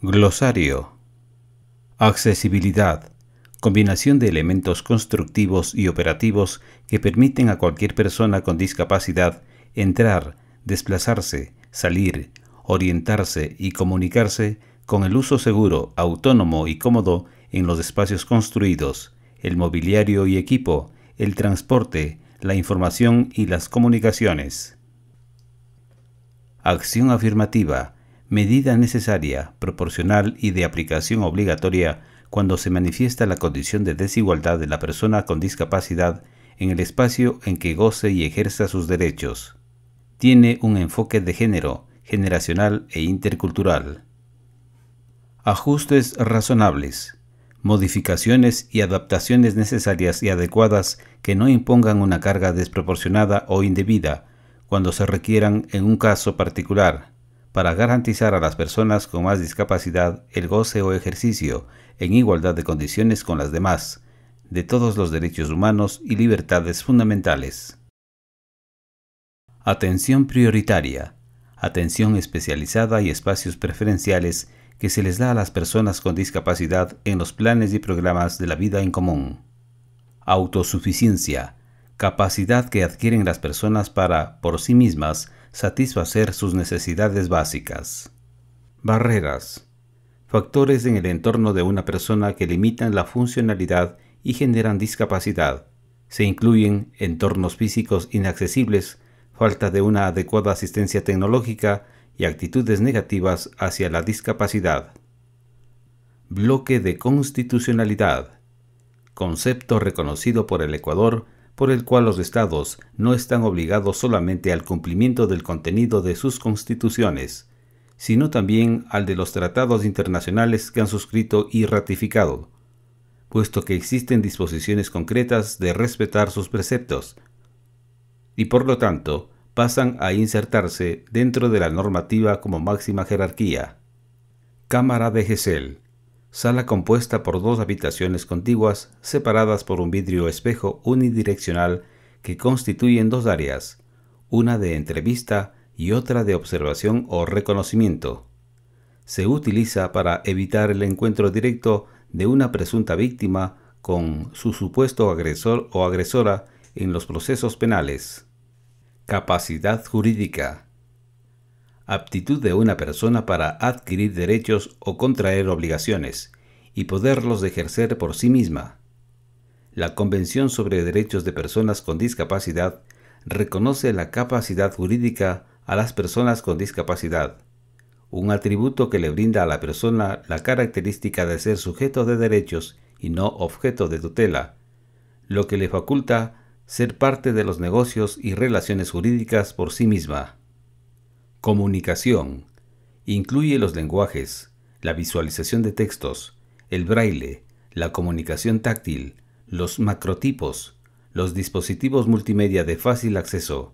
Glosario. Accesibilidad. Combinación de elementos constructivos y operativos que permiten a cualquier persona con discapacidad entrar, desplazarse, salir, orientarse y comunicarse con el uso seguro, autónomo y cómodo en los espacios construidos, el mobiliario y equipo, el transporte, la información y las comunicaciones. Acción afirmativa. Medida necesaria, proporcional y de aplicación obligatoria cuando se manifiesta la condición de desigualdad de la persona con discapacidad en el espacio en que goce y ejerza sus derechos. Tiene un enfoque de género, generacional e intercultural. Ajustes razonables. Modificaciones y adaptaciones necesarias y adecuadas que no impongan una carga desproporcionada o indebida cuando se requieran en un caso particular, para garantizar a las personas con más discapacidad el goce o ejercicio, en igualdad de condiciones con las demás, de todos los derechos humanos y libertades fundamentales. Atención prioritaria. Atención especializada y espacios preferenciales que se les da a las personas con discapacidad en los planes y programas de la vida en común. Autosuficiencia. Capacidad que adquieren las personas para, por sí mismas, satisfacer sus necesidades básicas. Barreras. Factores en el entorno de una persona que limitan la funcionalidad y generan discapacidad. Se incluyen entornos físicos inaccesibles, falta de una adecuada asistencia tecnológica y actitudes negativas hacia la discapacidad. Bloque de constitucionalidad. Concepto reconocido por el Ecuador, por el cual los estados no están obligados solamente al cumplimiento del contenido de sus constituciones, sino también al de los tratados internacionales que han suscrito y ratificado, puesto que existen disposiciones concretas de respetar sus preceptos, y por lo tanto pasan a insertarse dentro de la normativa como máxima jerarquía. Cámara de Gesell. Sala compuesta por dos habitaciones contiguas separadas por un vidrio espejo unidireccional que constituyen dos áreas, una de entrevista y otra de observación o reconocimiento. Se utiliza para evitar el encuentro directo de una presunta víctima con su supuesto agresor o agresora en los procesos penales. Capacidad jurídica. Aptitud de una persona para adquirir derechos o contraer obligaciones y poderlos ejercer por sí misma. La Convención sobre Derechos de Personas con Discapacidad reconoce la capacidad jurídica a las personas con discapacidad, un atributo que le brinda a la persona la característica de ser sujeto de derechos y no objeto de tutela, lo que le faculta ser parte de los negocios y relaciones jurídicas por sí misma. Comunicación. Incluye los lenguajes, la visualización de textos, el braille, la comunicación táctil, los macrotipos, los dispositivos multimedia de fácil acceso,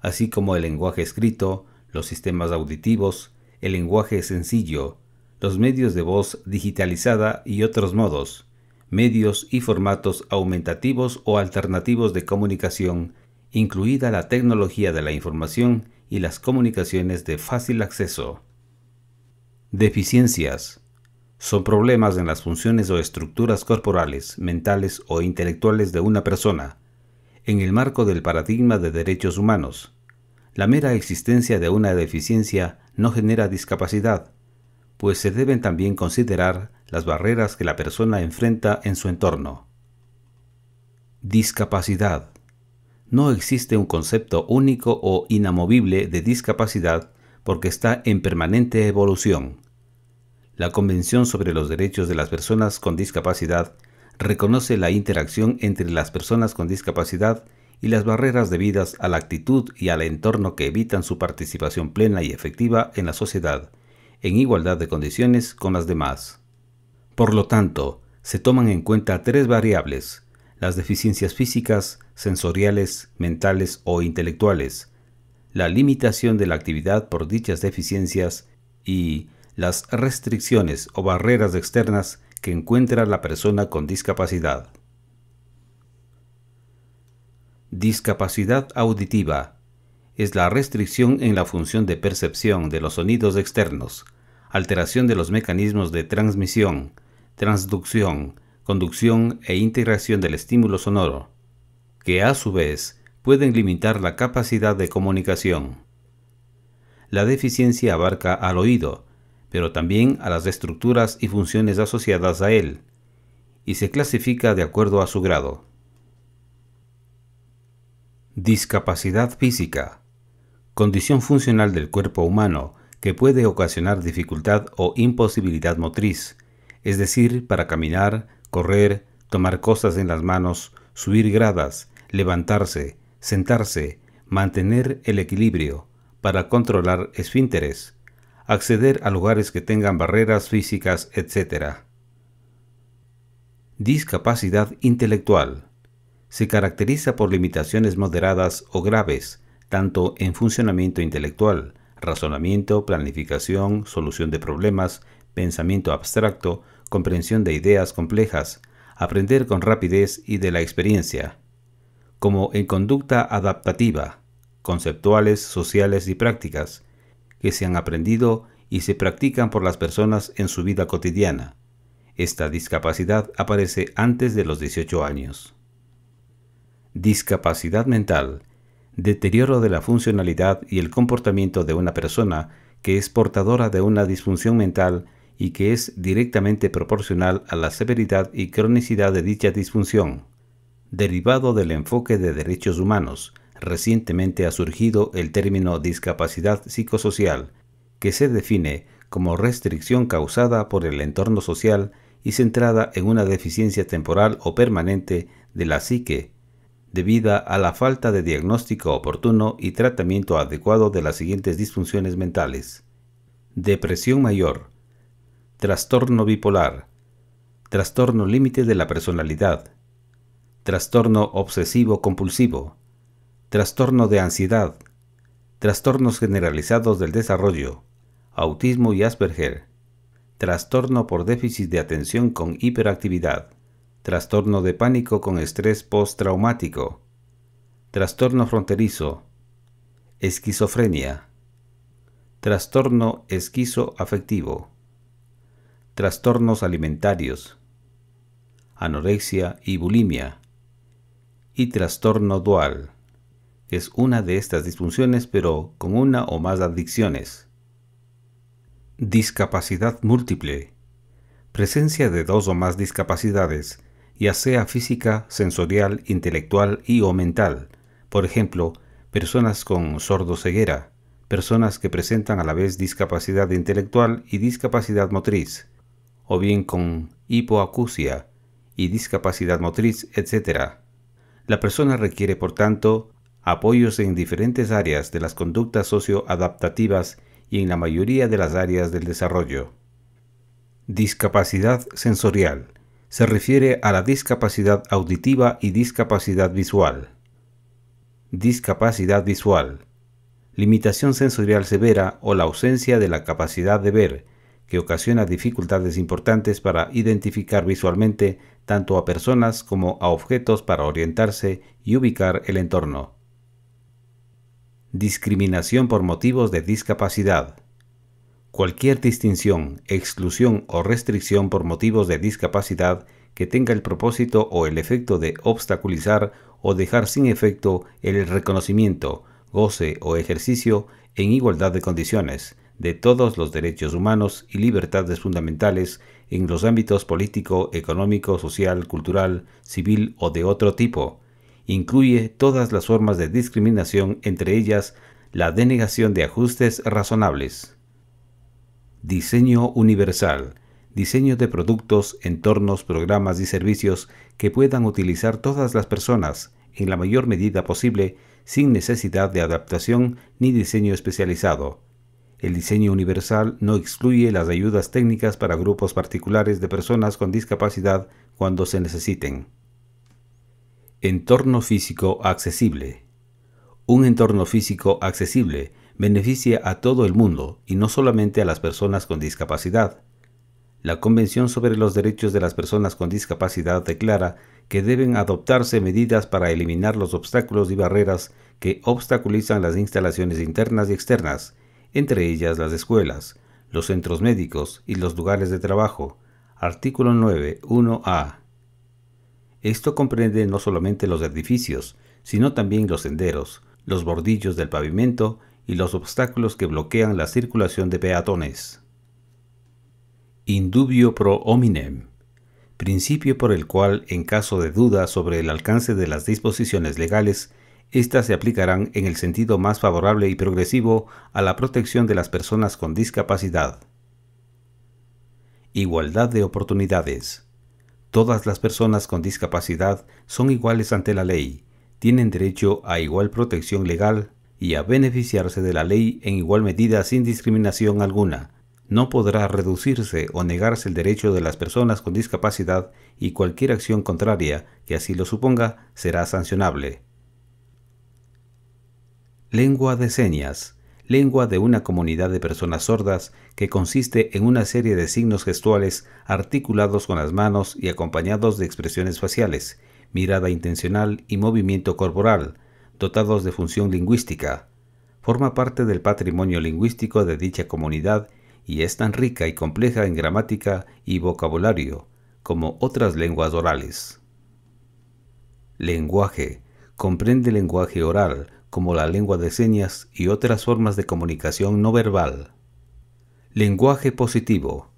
así como el lenguaje escrito, los sistemas auditivos, el lenguaje sencillo, los medios de voz digitalizada y otros modos, medios y formatos aumentativos o alternativos de comunicación, incluida la tecnología de la información y las comunicaciones de fácil acceso. Deficiencias. Son problemas en las funciones o estructuras corporales, mentales o intelectuales de una persona, en el marco del paradigma de derechos humanos. La mera existencia de una deficiencia no genera discapacidad, pues se deben también considerar las barreras que la persona enfrenta en su entorno. Discapacidad. No existe un concepto único o inamovible de discapacidad porque está en permanente evolución. La Convención sobre los Derechos de las Personas con Discapacidad reconoce la interacción entre las personas con discapacidad y las barreras debidas a la actitud y al entorno que evitan su participación plena y efectiva en la sociedad, en igualdad de condiciones con las demás. Por lo tanto, se toman en cuenta tres variables: las deficiencias físicas, sensoriales, mentales o intelectuales, la limitación de la actividad por dichas deficiencias y las restricciones o barreras externas que encuentra la persona con discapacidad. Discapacidad auditiva. Es la restricción en la función de percepción de los sonidos externos, alteración de los mecanismos de transmisión, transducción, conducción e integración del estímulo sonoro, que a su vez pueden limitar la capacidad de comunicación. La deficiencia abarca al oído, pero también a las estructuras y funciones asociadas a él, y se clasifica de acuerdo a su grado. Discapacidad física. Condición funcional del cuerpo humano que puede ocasionar dificultad o imposibilidad motriz, es decir, para caminar, correr, tomar cosas en las manos, subir gradas, levantarse, sentarse, mantener el equilibrio, para controlar esfínteres, acceder a lugares que tengan barreras físicas, etc. Discapacidad intelectual. Se caracteriza por limitaciones moderadas o graves, tanto en funcionamiento intelectual, razonamiento, planificación, solución de problemas, pensamiento abstracto, comprensión de ideas complejas, aprender con rapidez y de la experiencia, como en conducta adaptativa, conceptuales, sociales y prácticas, que se han aprendido y se practican por las personas en su vida cotidiana. Esta discapacidad aparece antes de los 18 años. Discapacidad mental. Deterioro de la funcionalidad y el comportamiento de una persona que es portadora de una disfunción mental y que es directamente proporcional a la severidad y cronicidad de dicha disfunción. Derivado del enfoque de derechos humanos, recientemente ha surgido el término discapacidad psicosocial, que se define como restricción causada por el entorno social y centrada en una deficiencia temporal o permanente de la psique, debida a la falta de diagnóstico oportuno y tratamiento adecuado de las siguientes disfunciones mentales: depresión mayor, trastorno bipolar, trastorno límite de la personalidad, trastorno obsesivo-compulsivo, trastorno de ansiedad, trastornos generalizados del desarrollo, autismo y Asperger, trastorno por déficit de atención con hiperactividad, trastorno de pánico con estrés postraumático, trastorno fronterizo, esquizofrenia, trastorno esquizoafectivo, trastornos alimentarios, anorexia y bulimia, y trastorno dual, que es una de estas disfunciones pero con una o más adicciones. Discapacidad múltiple. Presencia de dos o más discapacidades, ya sea física, sensorial, intelectual y o mental. Por ejemplo, personas con sordoceguera, personas que presentan a la vez discapacidad intelectual y discapacidad motriz, o bien con hipoacusia y discapacidad motriz, etc. La persona requiere, por tanto, apoyos en diferentes áreas de las conductas socioadaptativas y en la mayoría de las áreas del desarrollo. Discapacidad sensorial. Se refiere a la discapacidad auditiva y discapacidad visual. Discapacidad visual. Limitación sensorial severa o la ausencia de la capacidad de ver, que ocasiona dificultades importantes para identificar visualmente tanto a personas como a objetos para orientarse y ubicar el entorno. Discriminación por motivos de discapacidad. Cualquier distinción, exclusión o restricción por motivos de discapacidad que tenga el propósito o el efecto de obstaculizar o dejar sin efecto el reconocimiento, goce o ejercicio en igualdad de condiciones de todos los derechos humanos y libertades fundamentales en los ámbitos político, económico, social, cultural, civil o de otro tipo. Incluye todas las formas de discriminación, entre ellas la denegación de ajustes razonables. Diseño universal. Diseño de productos, entornos, programas y servicios que puedan utilizar todas las personas en la mayor medida posible sin necesidad de adaptación ni diseño especializado. El diseño universal no excluye las ayudas técnicas para grupos particulares de personas con discapacidad cuando se necesiten. Entorno físico accesible. Un entorno físico accesible beneficia a todo el mundo y no solamente a las personas con discapacidad. La Convención sobre los Derechos de las Personas con Discapacidad declara que deben adoptarse medidas para eliminar los obstáculos y barreras que obstaculizan las instalaciones internas y externas, entre ellas las escuelas, los centros médicos y los lugares de trabajo. Artículo 9, 1A. Esto comprende no solamente los edificios, sino también los senderos, los bordillos del pavimento y los obstáculos que bloquean la circulación de peatones. In dubio pro hominem. Principio por el cual, en caso de duda sobre el alcance de las disposiciones legales, éstas se aplicarán en el sentido más favorable y progresivo a la protección de las personas con discapacidad. Igualdad de oportunidades. Todas las personas con discapacidad son iguales ante la ley, tienen derecho a igual protección legal y a beneficiarse de la ley en igual medida sin discriminación alguna. No podrá reducirse o negarse el derecho de las personas con discapacidad y cualquier acción contraria que así lo suponga será sancionable. Lengua de señas. Lengua de una comunidad de personas sordas que consiste en una serie de signos gestuales articulados con las manos y acompañados de expresiones faciales, mirada intencional y movimiento corporal, dotados de función lingüística. Forma parte del patrimonio lingüístico de dicha comunidad y es tan rica y compleja en gramática y vocabulario como otras lenguas orales. Lenguaje. Comprende el lenguaje oral, como la lengua de señas y otras formas de comunicación no verbal. Lenguaje positivo.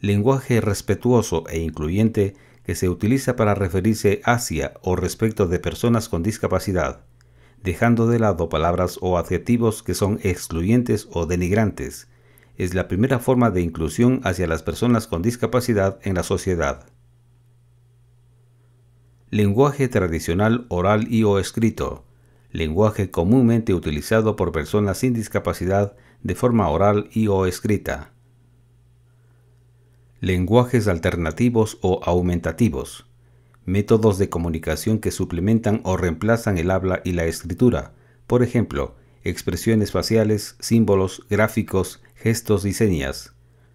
Lenguaje respetuoso e incluyente que se utiliza para referirse hacia o respecto de personas con discapacidad, dejando de lado palabras o adjetivos que son excluyentes o denigrantes. Es la primera forma de inclusión hacia las personas con discapacidad en la sociedad. Lenguaje tradicional oral y o escrito. Lenguaje comúnmente utilizado por personas sin discapacidad de forma oral y o escrita. Lenguajes alternativos o aumentativos. Métodos de comunicación que suplementan o reemplazan el habla y la escritura. Por ejemplo, expresiones faciales, símbolos, gráficos, gestos y señas.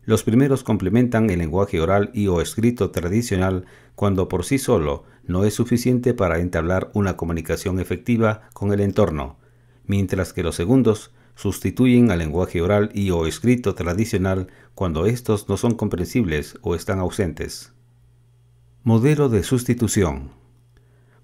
Los primeros complementan el lenguaje oral y o escrito tradicional cuando por sí solo no es suficiente para entablar una comunicación efectiva con el entorno, mientras que los segundos sustituyen al lenguaje oral y o escrito tradicional cuando estos no son comprensibles o están ausentes. Modelo de sustitución.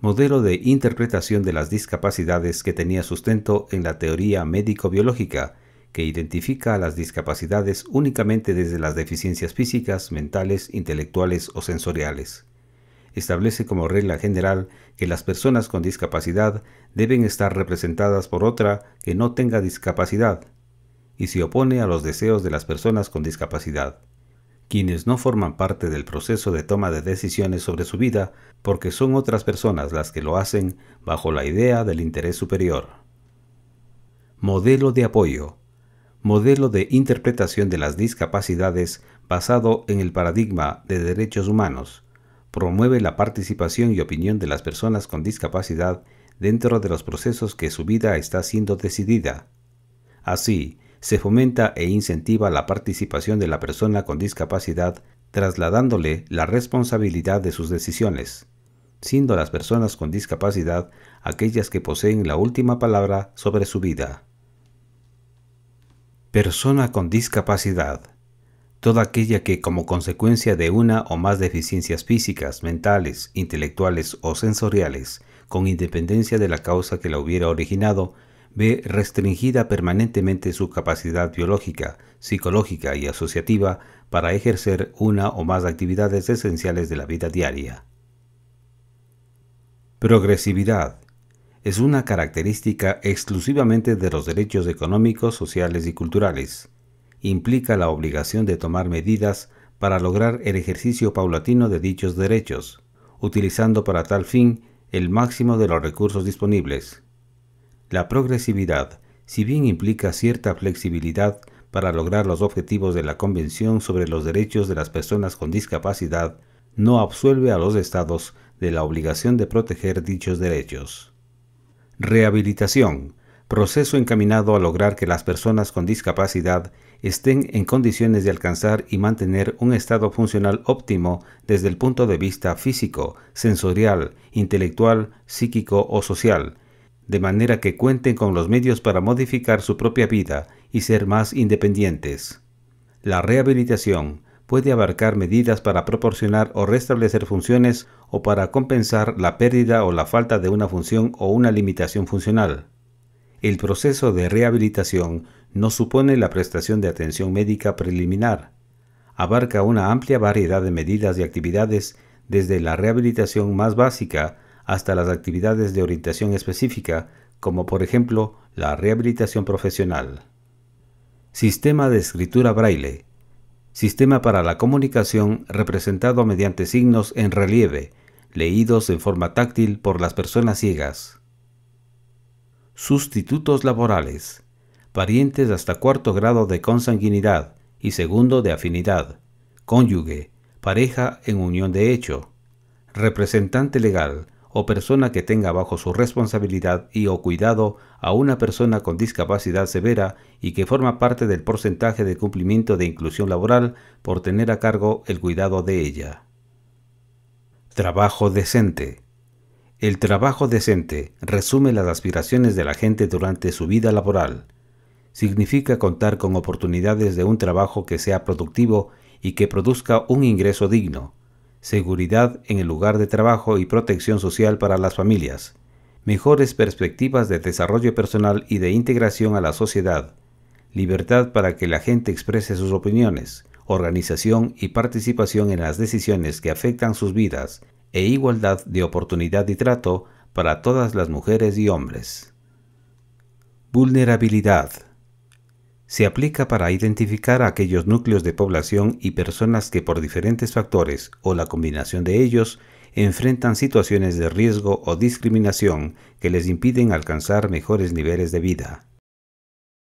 Modelo de interpretación de las discapacidades que tenía sustento en la teoría médico-biológica, que identifica a las discapacidades únicamente desde las deficiencias físicas, mentales, intelectuales o sensoriales. Establece como regla general que las personas con discapacidad deben estar representadas por otra que no tenga discapacidad, y se opone a los deseos de las personas con discapacidad, quienes no forman parte del proceso de toma de decisiones sobre su vida porque son otras personas las que lo hacen bajo la idea del interés superior. Modelo de apoyo. Modelo de interpretación de las discapacidades basado en el paradigma de derechos humanos. Promueve la participación y opinión de las personas con discapacidad dentro de los procesos que su vida está siendo decidida. Así, se fomenta e incentiva la participación de la persona con discapacidad, trasladándole la responsabilidad de sus decisiones, siendo las personas con discapacidad aquellas que poseen la última palabra sobre su vida. Persona con discapacidad. Toda aquella que, como consecuencia de una o más deficiencias físicas, mentales, intelectuales o sensoriales, con independencia de la causa que la hubiera originado, ve restringida permanentemente su capacidad biológica, psicológica y asociativa para ejercer una o más actividades esenciales de la vida diaria. Progresividad. Es una característica exclusivamente de los derechos económicos, sociales y culturales. Implica la obligación de tomar medidas para lograr el ejercicio paulatino de dichos derechos, utilizando para tal fin el máximo de los recursos disponibles. La progresividad, si bien implica cierta flexibilidad para lograr los objetivos de la Convención sobre los Derechos de las Personas con Discapacidad, no absuelve a los Estados de la obligación de proteger dichos derechos. Rehabilitación. Proceso encaminado a lograr que las personas con discapacidad estén en condiciones de alcanzar y mantener un estado funcional óptimo desde el punto de vista físico, sensorial, intelectual, psíquico o social, de manera que cuenten con los medios para modificar su propia vida y ser más independientes. La rehabilitación puede abarcar medidas para proporcionar o restablecer funciones o para compensar la pérdida o la falta de una función o una limitación funcional. El proceso de rehabilitación no supone la prestación de atención médica preliminar. Abarca una amplia variedad de medidas y actividades, desde la rehabilitación más básica hasta las actividades de orientación específica, como por ejemplo la rehabilitación profesional. Sistema de escritura braille. Sistema para la comunicación representado mediante signos en relieve, leídos en forma táctil por las personas ciegas. Sustitutos laborales. Parientes hasta cuarto grado de consanguinidad y segundo de afinidad. Cónyuge, pareja en unión de hecho. Representante legal o persona que tenga bajo su responsabilidad y o cuidado a una persona con discapacidad severa y que forma parte del porcentaje de cumplimiento de inclusión laboral por tener a cargo el cuidado de ella. Trabajo decente. El trabajo decente resume las aspiraciones de la gente durante su vida laboral. Significa contar con oportunidades de un trabajo que sea productivo y que produzca un ingreso digno, seguridad en el lugar de trabajo y protección social para las familias, mejores perspectivas de desarrollo personal y de integración a la sociedad, libertad para que la gente exprese sus opiniones, organización y participación en las decisiones que afectan sus vidas, e igualdad de oportunidad y trato para todas las mujeres y hombres. Vulnerabilidad. Se aplica para identificar a aquellos núcleos de población y personas que por diferentes factores o la combinación de ellos enfrentan situaciones de riesgo o discriminación que les impiden alcanzar mejores niveles de vida.